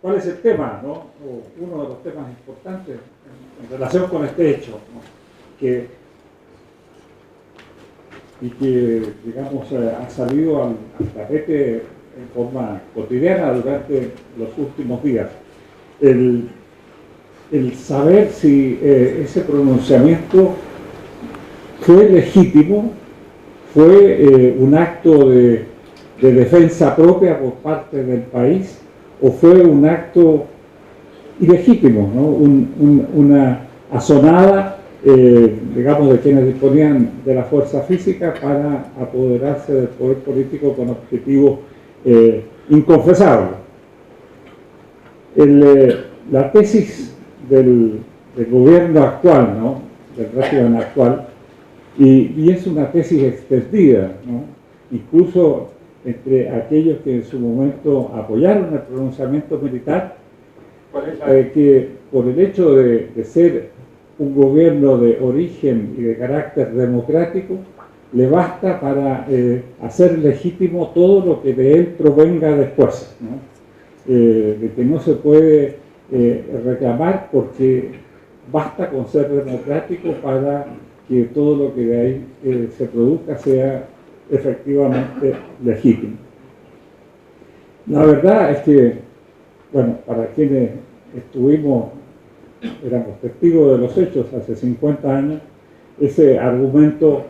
¿cuál es el tema, no? O uno de los temas importantes en relación con este hecho, ¿no? que digamos, ha salido al tapete en forma cotidiana durante los últimos días. El saber si ese pronunciamiento fue legítimo, fue un acto de defensa propia por parte del país, o fue un acto ilegítimo, ¿no? Una asonada, digamos, de quienes disponían de la fuerza física para apoderarse del poder político con objetivos inconfesables. La tesis del gobierno actual, ¿no? Del régimen actual, y es una tesis extendida, ¿no? Incluso entre aquellos que en su momento apoyaron el pronunciamiento militar, que por el hecho de ser un gobierno de origen y de carácter democrático, le basta para hacer legítimo todo lo que de él provenga después, ¿no? De que no se puede reclamar, porque basta con ser democrático para que todo lo que de ahí se produzca sea efectivamente legítimo. La verdad es que, bueno, para quienes éramos testigos de los hechos hace 50 años, ese argumento,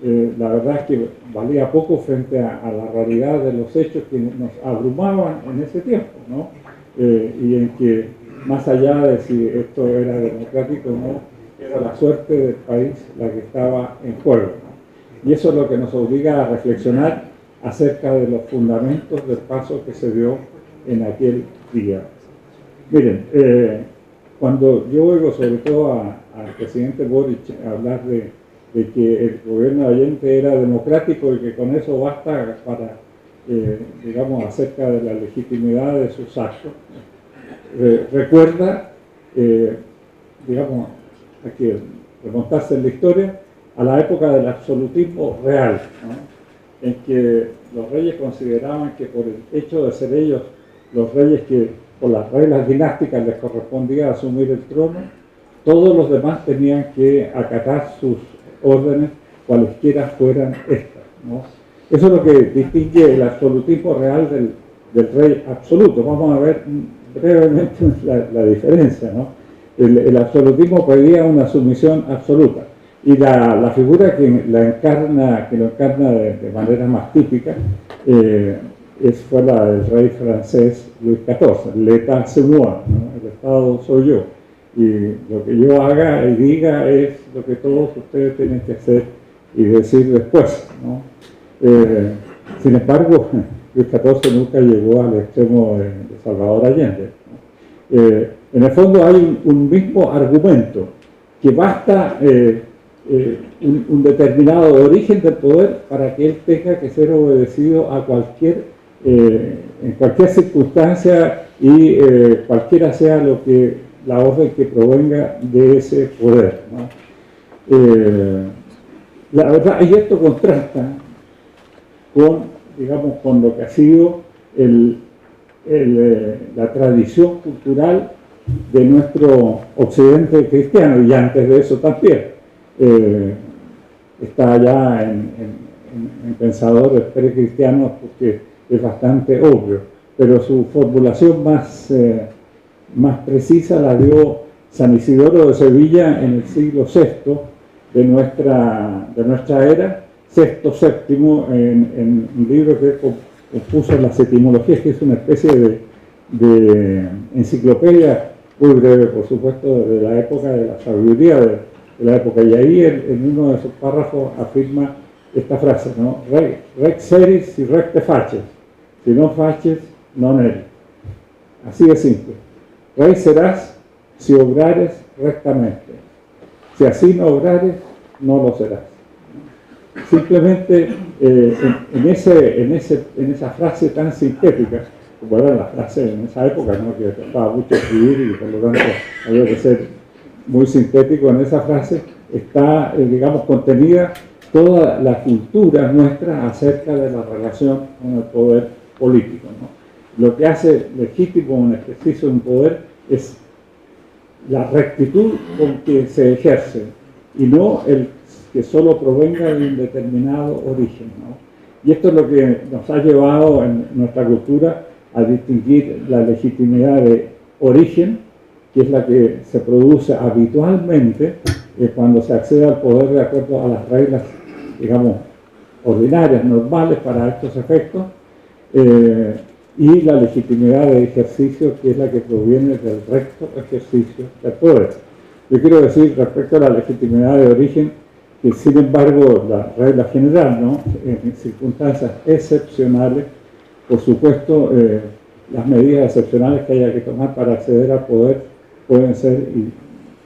la verdad es que valía poco frente a la realidad de los hechos que nos abrumaban en ese tiempo, ¿no? Y en que, más allá de si esto era democrático o no, era la suerte del país la que estaba en juego, ¿no? Y eso es lo que nos obliga a reflexionar acerca de los fundamentos del paso que se dio en aquel día. Miren, cuando yo oigo sobre todo al presidente Boric hablar de que el gobierno de Allende era democrático y que con eso basta para, digamos, acerca de la legitimidad de sus actos, recuerda, digamos, hay que remontarse en la historia a la época del absolutismo real, ¿no? En que los reyes consideraban que por el hecho de ser ellos los reyes que por las reglas dinásticas les correspondía asumir el trono, todos los demás tenían que acatar sus órdenes, cualesquiera fueran estas, ¿no? Eso es lo que distingue el absolutismo real del rey absoluto. Vamos a ver brevemente la diferencia, ¿no? El absolutismo pedía una sumisión absoluta, y la figura que lo encarna de manera más típica fue la del rey francés Luis XIV, l'état c'est moi, ¿no? El Estado soy yo, y lo que yo haga y diga es lo que todos ustedes tienen que hacer y decir después, ¿no? Sin embargo, Luis XIV nunca llegó al extremo de Salvador Allende, ¿no? En el fondo hay un mismo argumento, que basta un determinado origen del poder para que él tenga que ser obedecido a en cualquier circunstancia, y cualquiera sea la orden que provenga de ese poder, ¿no? La verdad, y esto contrasta con lo que ha sido la tradición cultural de nuestro occidente cristiano, y antes de eso también. Está ya en pensadores precristianos, porque es bastante obvio, pero su formulación más precisa la dio San Isidoro de Sevilla en el siglo VI de nuestra era, VI, en un libro que compuso Las Etimologías, que es una especie de enciclopedia muy breve, por supuesto, de la época, de la sabiduría de la época. Y ahí en uno de sus párrafos afirma esta frase, ¿no? Rex seris si recte faces, si no faces, non eres. Así de simple. Rey serás si obrares rectamente. Si así no obrares, no lo serás. Simplemente en esa frase tan sintética, como era la frase en esa época, ¿no? Que costaba mucho escribir y por lo tanto había que ser muy sintético, en esa frase está, digamos, contenida toda la cultura nuestra acerca de la relación con el poder político, ¿no? lo que hace legítimo un ejercicio de un poder es la rectitud con que se ejerce y no el que solo provenga de un determinado origen, ¿no? Y esto es lo que nos ha llevado en nuestra cultura a distinguir la legitimidad de origen, que es la que se produce habitualmente cuando se accede al poder de acuerdo a las reglas, digamos, ordinarias, normales para estos efectos, y la legitimidad de ejercicio, que es la que proviene del recto ejercicio del poder. Yo quiero decir respecto a la legitimidad de origen que, sin embargo, la regla general, ¿no?, en circunstancias excepcionales, por supuesto, las medidas excepcionales que haya que tomar para acceder al poder pueden ser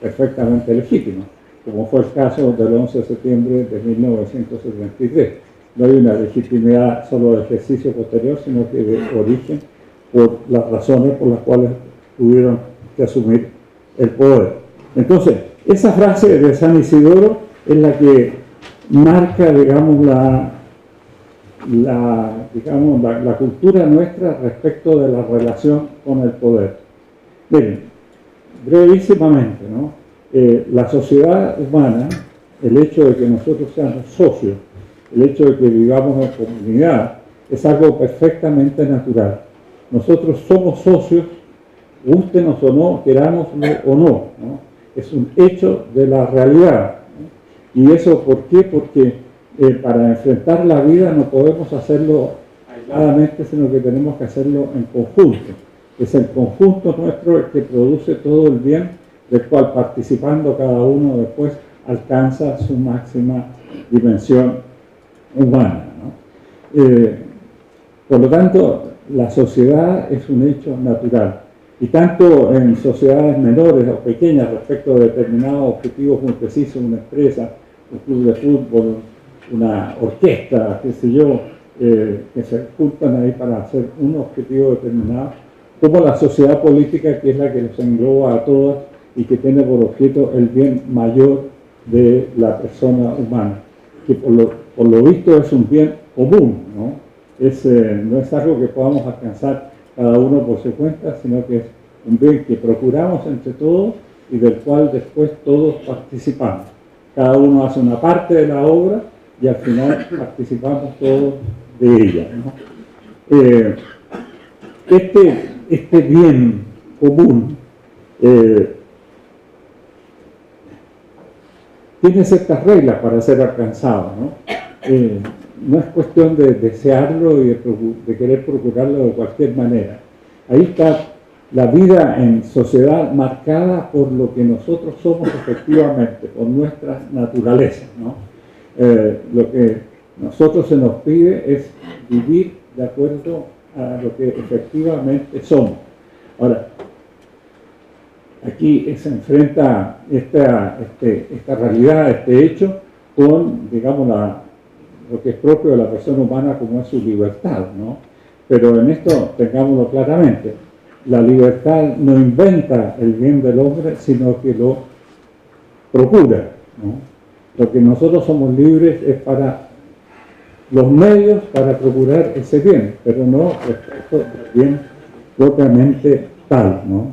perfectamente legítimas, como fue el caso del 11 de septiembre de 1973. No hay una legitimidad solo de ejercicio posterior, sino que de origen, por las razones por las cuales tuvieron que asumir el poder. Entonces, esa frase de San Isidoro es la que marca, digamos, la cultura nuestra respecto de la relación con el poder. Miren, brevísimamente, ¿no? La sociedad humana, el hecho de que nosotros seamos socios, el hecho de que vivamos en comunidad, es algo perfectamente natural. Nosotros somos socios, gústenos o no, querámoslo o no, ¿no? Es un hecho de la realidad, ¿no? ¿Y eso por qué? Porque para enfrentar la vida no podemos hacerlo aisladamente, sino que tenemos que hacerlo en conjunto. Es el conjunto nuestro el que produce todo el bien, del cual participando cada uno después alcanza su máxima dimensión humana, ¿no? Por lo tanto, la sociedad es un hecho natural. Y tanto en sociedades menores o pequeñas respecto de determinados objetivos muy precisos, una empresa, un club de fútbol, una orquesta, qué sé yo, que se juntan ahí para hacer un objetivo determinado, como la sociedad política, que es la que los engloba a todas y que tiene por objeto el bien mayor de la persona humana, que por lo visto es un bien común, ¿no? No es algo que podamos alcanzar cada uno por su cuenta, sino que es un bien que procuramos entre todos y del cual después todos participamos. Cada uno hace una parte de la obra y al final participamos todos de ella, ¿no? Este bien común tiene ciertas reglas para ser alcanzado, ¿no? No es cuestión de desearlo y de querer procurarlo de cualquier manera. Ahí está la vida en sociedad marcada por lo que nosotros somos efectivamente, por nuestra naturaleza, ¿no? Lo que nosotros se nos pide es vivir de acuerdo a lo que efectivamente somos. Ahora, aquí se enfrenta esta realidad, este hecho, con, digamos, lo que es propio de la persona humana, como es su libertad, ¿no? Pero en esto tengámoslo claramente, la libertad no inventa el bien del hombre, sino que lo procura, ¿no? Lo que nosotros somos libres es para los medios para procurar ese bien, pero no respecto del bien propiamente tal, ¿no?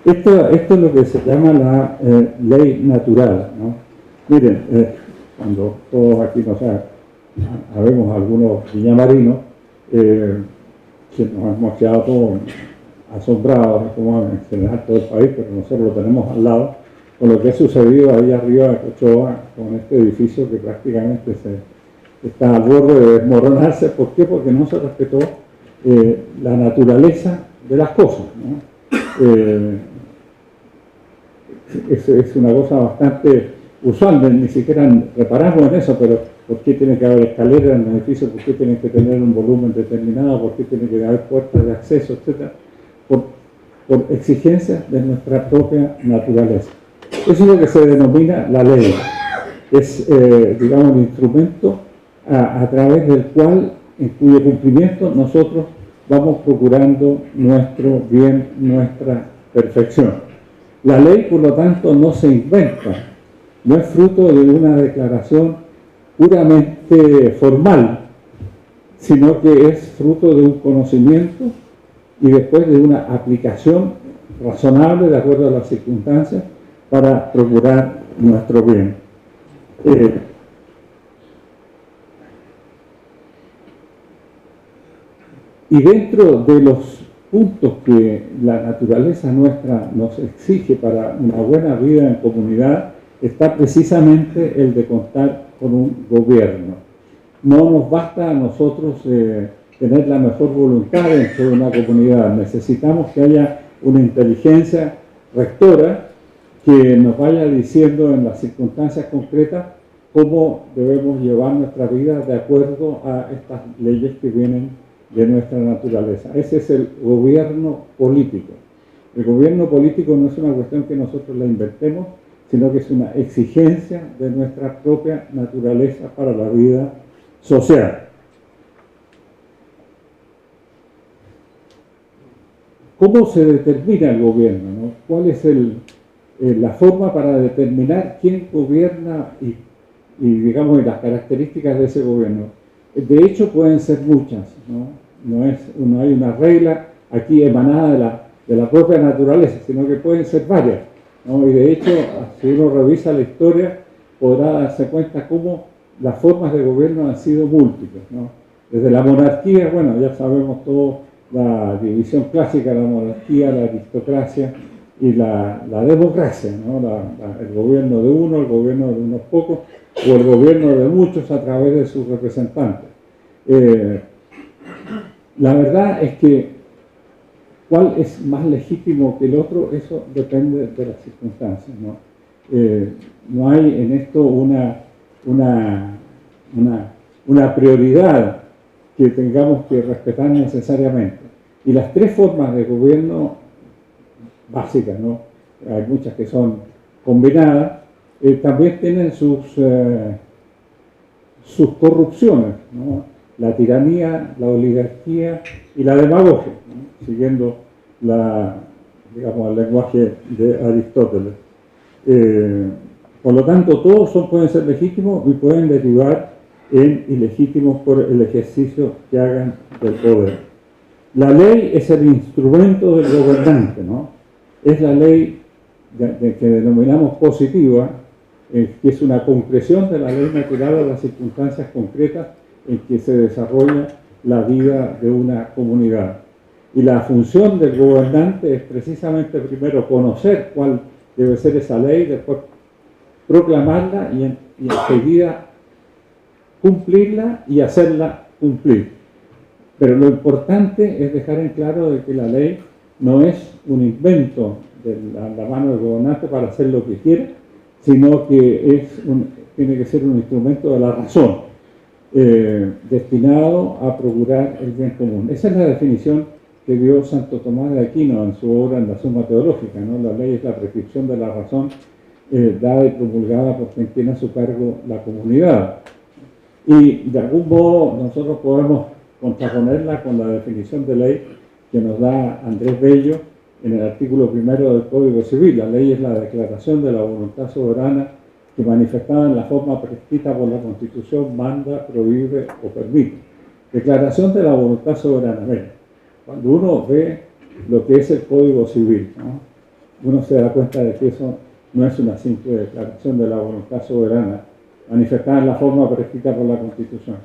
Esto es lo que se llama la ley natural, ¿no? Miren, cuando todos aquí nos habemos algunos viñamarinos, que nos hemos quedado todos asombrados, como en general todo el país, pero nosotros lo tenemos al lado, con lo que ha sucedido ahí arriba de Cochoa, con este edificio que prácticamente está al borde de desmoronarse. ¿Por qué? Porque no se respetó la naturaleza de las cosas, ¿no? Es una cosa bastante usual, ni siquiera reparamos en eso, pero ¿por qué tiene que haber escaleras en el edificio? ¿Por qué tiene que tener un volumen determinado? ¿Por qué tiene que haber puertas de acceso, etcétera? Por exigencias de nuestra propia naturaleza. Eso es lo que se denomina la ley. Es, digamos, un instrumento a través del cual, en cuyo cumplimiento nosotros vamos procurando nuestro bien, nuestra perfección. La ley, por lo tanto, no se inventa, no es fruto de una declaración puramente formal, sino que es fruto de un conocimiento y después de una aplicación razonable de acuerdo a las circunstancias para procurar nuestro bien. Y dentro de los puntos que la naturaleza nuestra nos exige para una buena vida en comunidad está precisamente el de contar con un gobierno. No nos basta a nosotros tener la mejor voluntad dentro de una comunidad, necesitamos que haya una inteligencia rectora que nos vaya diciendo en las circunstancias concretas cómo debemos llevar nuestra vida de acuerdo a estas leyes que vienen de nuestra naturaleza. Ese es el gobierno político. El gobierno político no es una cuestión que nosotros la inventemos, sino que es una exigencia de nuestra propia naturaleza para la vida social. ¿Cómo se determina el gobierno, no? ¿Cuál es la forma para determinar quién gobierna y digamos, las características de ese gobierno? De hecho, pueden ser muchas, ¿no? No hay una regla aquí emanada de la propia naturaleza, sino que pueden ser varias, ¿no? Y de hecho, si uno revisa la historia, podrá darse cuenta cómo las formas de gobierno han sido múltiples, ¿no? Desde la monarquía, bueno, ya sabemos todo, la división clásica de la monarquía, la aristocracia y la democracia, ¿no? El gobierno de uno, el gobierno de unos pocos, o el gobierno de muchos a través de sus representantes. La verdad es que cuál es más legítimo que el otro, eso depende de las circunstancias, ¿no? No hay en esto una prioridad que tengamos que respetar necesariamente. Y las tres formas de gobierno básicas, ¿no? Hay muchas que son combinadas, también tienen sus corrupciones, ¿no? La tiranía, la oligarquía y la demagogia, ¿no? Siguiendo digamos, el lenguaje de Aristóteles. Por lo tanto, todos pueden ser legítimos y pueden derivar en ilegítimos por el ejercicio que hagan del poder. La ley es el instrumento del gobernante, ¿no? Es la ley que denominamos positiva, que es una concreción de la ley natural a las circunstancias concretas en que se desarrolla la vida de una comunidad. Y la función del gobernante es precisamente primero conocer cuál debe ser esa ley, después proclamarla y enseguida cumplirla y hacerla cumplir. Pero lo importante es dejar en claro de que la ley no es un invento de la mano del gobernante para hacer lo que quiera, sino que tiene que ser un instrumento de la razón, destinado a procurar el bien común. Esa es la definición que dio Santo Tomás de Aquino en su obra en la Suma Teológica, ¿no? La ley es la prescripción de la razón dada y promulgada por quien tiene a su cargo la comunidad. Y de algún modo nosotros podemos contraponerla con la definición de ley que nos da Andrés Bello en el artículo 1 del Código Civil. La ley es la declaración de la voluntad soberana que, manifestada en la forma prescrita por la Constitución, manda, prohíbe o permite. Declaración de la voluntad soberana. Bueno, cuando uno ve lo que es el Código Civil, ¿no? Uno se da cuenta de que eso no es una simple declaración de la voluntad soberana manifestada en la forma prescrita por la Constitución.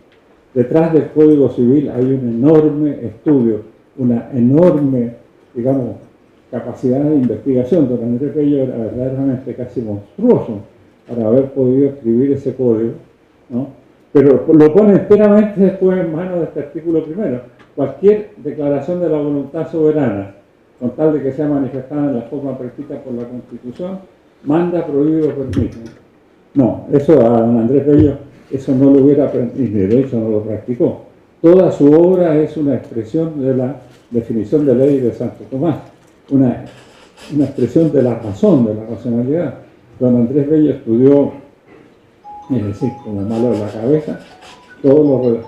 Detrás del Código Civil hay un enorme estudio, una enorme, digamos, capacidad de investigación. Don Andrés Bello era verdaderamente casi monstruoso para haber podido escribir ese código, ¿no? Pero lo pone enteramente después en manos de este artículo primero. Cualquier declaración de la voluntad soberana, con tal de que sea manifestada en la forma prescrita por la Constitución, manda, prohíbe o permite. No, eso a don Andrés Bello, eso no lo hubiera aprendido, y de hecho no lo practicó. Toda su obra es una expresión de la definición de ley de Santo Tomás, una expresión de la razón, de la racionalidad. Don Andrés Bello estudió, es decir, como malo de la cabeza, todos los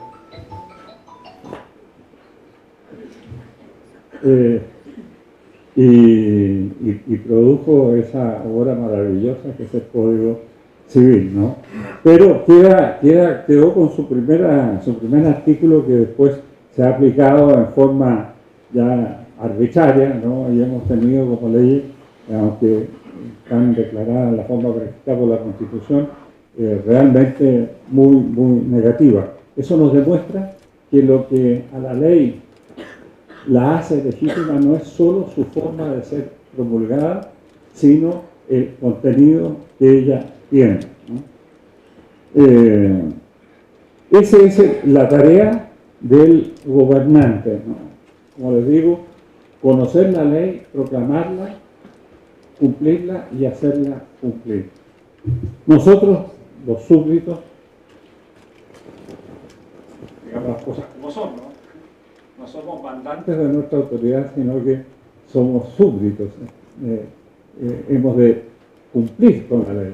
y produjo esa obra maravillosa que es el Código civil, ¿no? Pero quedó con su primer artículo que después se ha aplicado en forma ya arbitraria, ¿no? Y hemos tenido como leyes, aunque están declaradas en la forma prevista por la Constitución, realmente muy negativa. Eso nos demuestra que lo que a la ley la hace legítima no es solo su forma de ser promulgada, sino el contenido que ella tiene, ¿no? Esa es la tarea del gobernante, ¿no? Como les digo, conocer la ley, proclamarla, cumplirla y hacerla cumplir. Nosotros, los súbditos, digamos las cosas como son, ¿no? No somos mandantes de nuestra autoridad, sino que somos súbditos. Hemos de cumplir con la ley.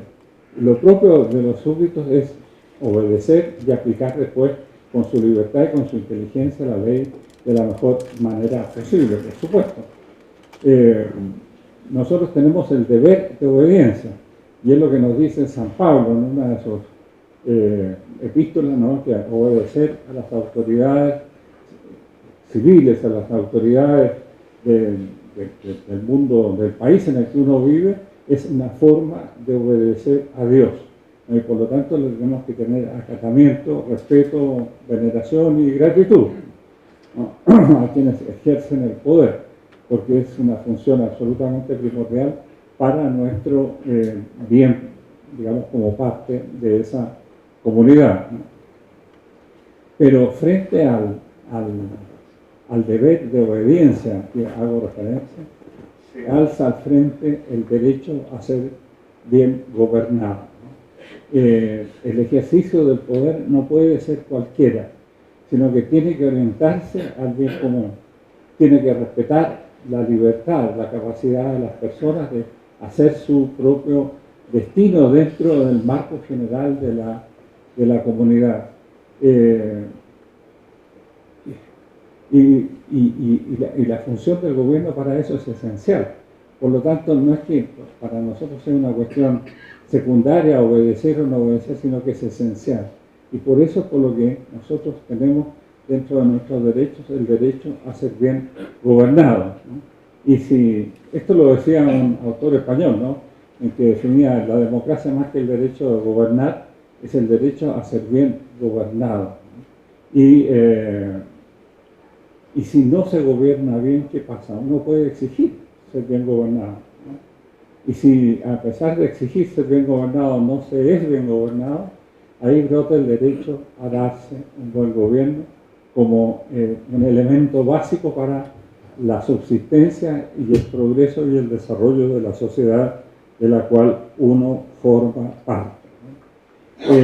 Lo propio de los súbditos es obedecer y aplicar después con su libertad y con su inteligencia la ley de la mejor manera posible, por supuesto. Nosotros tenemos el deber de obediencia, y es lo que nos dice San Pablo en una de sus epístolas, ¿no? Que obedecer a las autoridades civiles, a las autoridades del mundo, del país en el que uno vive, es una forma de obedecer a Dios. Y por lo tanto le tenemos que tener acatamiento, respeto, veneración y gratitud, ¿no? A quienes ejercen el poder, porque es una función absolutamente primordial para nuestro bien, digamos, como parte de esa comunidad, ¿no? Pero frente al deber de obediencia que hago referencia, se alza al frente el derecho a ser bien gobernado, ¿no? El ejercicio del poder no puede ser cualquiera, sino que tiene que orientarse al bien común, tiene que respetar la libertad, la capacidad de las personas de hacer su propio destino dentro del marco general de la comunidad. Y la función del gobierno para eso es esencial. Por lo tanto, no es que para nosotros sea una cuestión secundaria obedecer o no obedecer, sino que es esencial. Y por eso es por lo que nosotros tenemos dentro de nuestros derechos el derecho a ser bien gobernados, ¿no? Y si esto lo decía un autor español, ¿no? En que definía la democracia más que el derecho de gobernar, es el derecho a ser bien gobernado, ¿no? Y si no se gobierna bien, ¿qué pasa? Uno puede exigir ser bien gobernado, ¿no? Y si a pesar de exigir ser bien gobernado no se es bien gobernado, ahí brota el derecho a darse un buen gobierno como un elemento básico para la subsistencia y el progreso y el desarrollo de la sociedad de la cual uno forma parte, ¿no?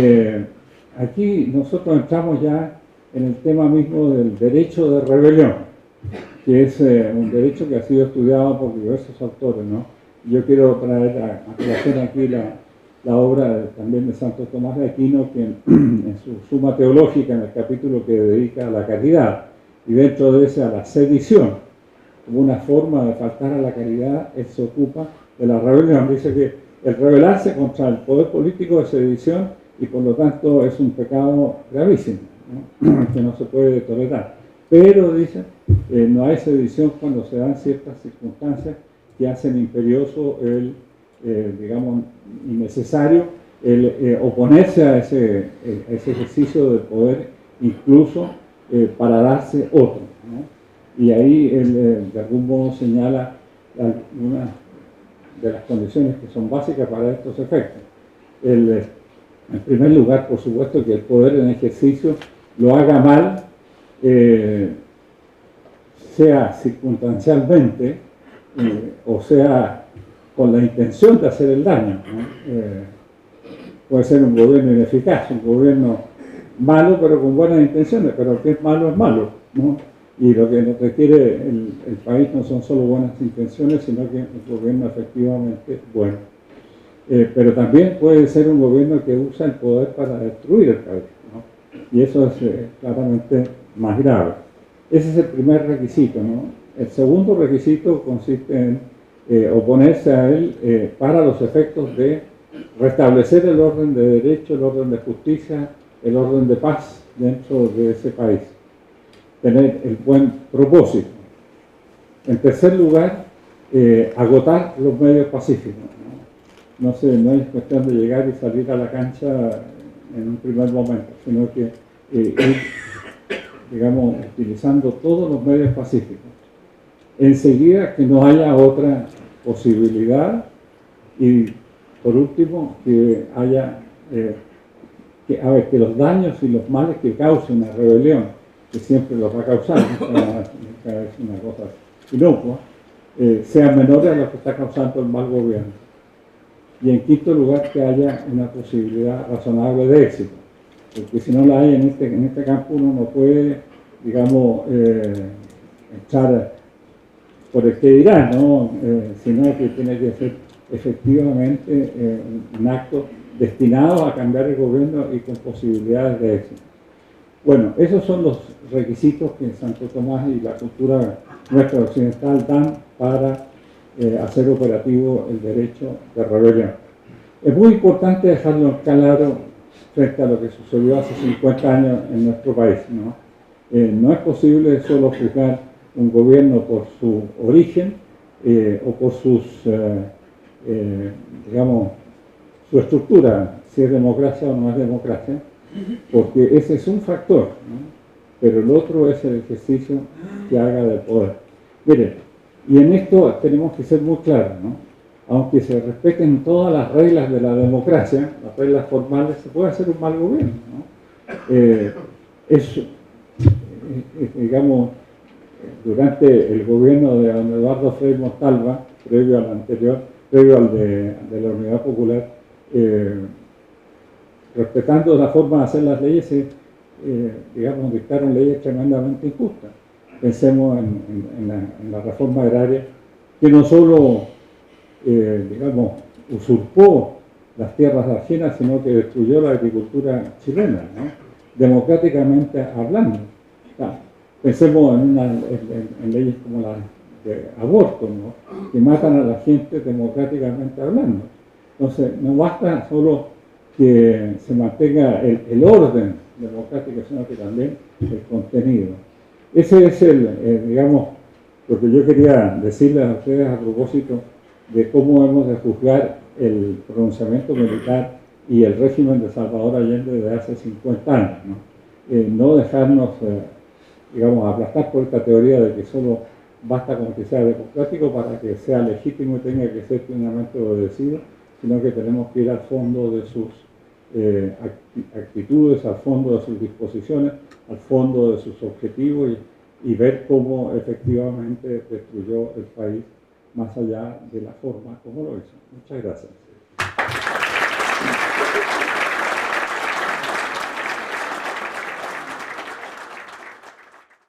Aquí nosotros entramos ya en el tema mismo del derecho de rebelión, que es un derecho que ha sido estudiado por diversos autores, ¿no? Yo quiero traer a colación aquí la obra también de Santo Tomás de Aquino, que en su Suma Teológica, en el capítulo que dedica a la caridad, y dentro de ese a la sedición, como una forma de faltar a la caridad, él se ocupa de la rebelión. Dice que el rebelarse contra el poder político es sedición y por lo tanto es un pecado gravísimo, ¿no? Que no se puede tolerar. Pero, dice, no hay sedición cuando se dan ciertas circunstancias que hacen imperioso digamos, innecesario el oponerse a ese ejercicio del poder, incluso para darse otro, ¿no? Y ahí él de algún modo señala algunas de las condiciones que son básicas para estos efectos. En primer lugar, por supuesto, que el poder en ejercicio lo haga mal, sea circunstancialmente o sea con la intención de hacer el daño, ¿no? Puede ser un gobierno ineficaz, un gobierno malo pero con buenas intenciones, pero que es malo, ¿no? Y lo que requiere el país no son solo buenas intenciones, sino que un gobierno efectivamente bueno. Pero también puede ser un gobierno que usa el poder para destruir el país, ¿no? Y eso es claramente más grave. Ese es el primer requisito, ¿no? El segundo requisito consiste en oponerse a él para los efectos de restablecer el orden de derecho, el orden de justicia, el orden de paz dentro de ese país, tener el buen propósito. En tercer lugar, agotar los medios pacíficos. No es cuestión de llegar y salir a la cancha en un primer momento, sino que ir, digamos, utilizando todos los medios pacíficos. Enseguida, que no haya otra posibilidad, y por último, que haya que los daños y los males que cause una rebelión, que siempre los va a causar, nunca es una cosa inocua, sean menores a los que está causando el mal gobierno. Y en quinto lugar, que haya una posibilidad razonable de éxito, porque si no la hay en este campo, uno no puede, digamos, echar por el que dirá, ¿no? Sino que tiene que ser efectivamente un acto destinado a cambiar el gobierno y con posibilidades de éxito. Bueno, esos son los requisitos que Santo Tomás y la cultura nuestra occidental dan para hacer operativo el derecho de rebelión. Es muy importante dejarlo claro frente a lo que sucedió hace 50 años en nuestro país, ¿no? No es posible solo juzgar un gobierno por su origen o por sus, digamos, su estructura, si es democracia o no es democracia, porque ese es un factor, ¿no? Pero el otro es el ejercicio que haga del poder. Miren, y en esto tenemos que ser muy claros, ¿no? Aunque se respeten todas las reglas de la democracia, las reglas formales, se puede hacer un mal gobierno, ¿no? Digamos, durante el gobierno de don Eduardo Frei Montalva, previo al anterior, previo al de la Unidad Popular, respetando la forma de hacer las leyes, digamos, dictaron leyes tremendamente injustas. Pensemos en la reforma agraria, que no solo, digamos, usurpó las tierras ajenas, sino que destruyó la agricultura chilena, ¿no? Democráticamente hablando. Pensemos en leyes como la de aborto, ¿no? Que matan a la gente democráticamente hablando. Entonces, no basta solo que se mantenga el orden democrático, sino que también el contenido. Ese es digamos, lo que yo quería decirles a ustedes a propósito de cómo hemos de juzgar el pronunciamiento militar y el régimen de Salvador Allende de hace 50 años, ¿no? No dejarnos, digamos, aplastar por esta teoría de que solo basta con que sea democrático para que sea legítimo y tenga que ser plenamente obedecido, sino que tenemos que ir al fondo de sus actitudes, al fondo de sus disposiciones, al fondo de sus objetivos y ver cómo efectivamente destruyó el país más allá de la forma como lo hizo. Muchas gracias.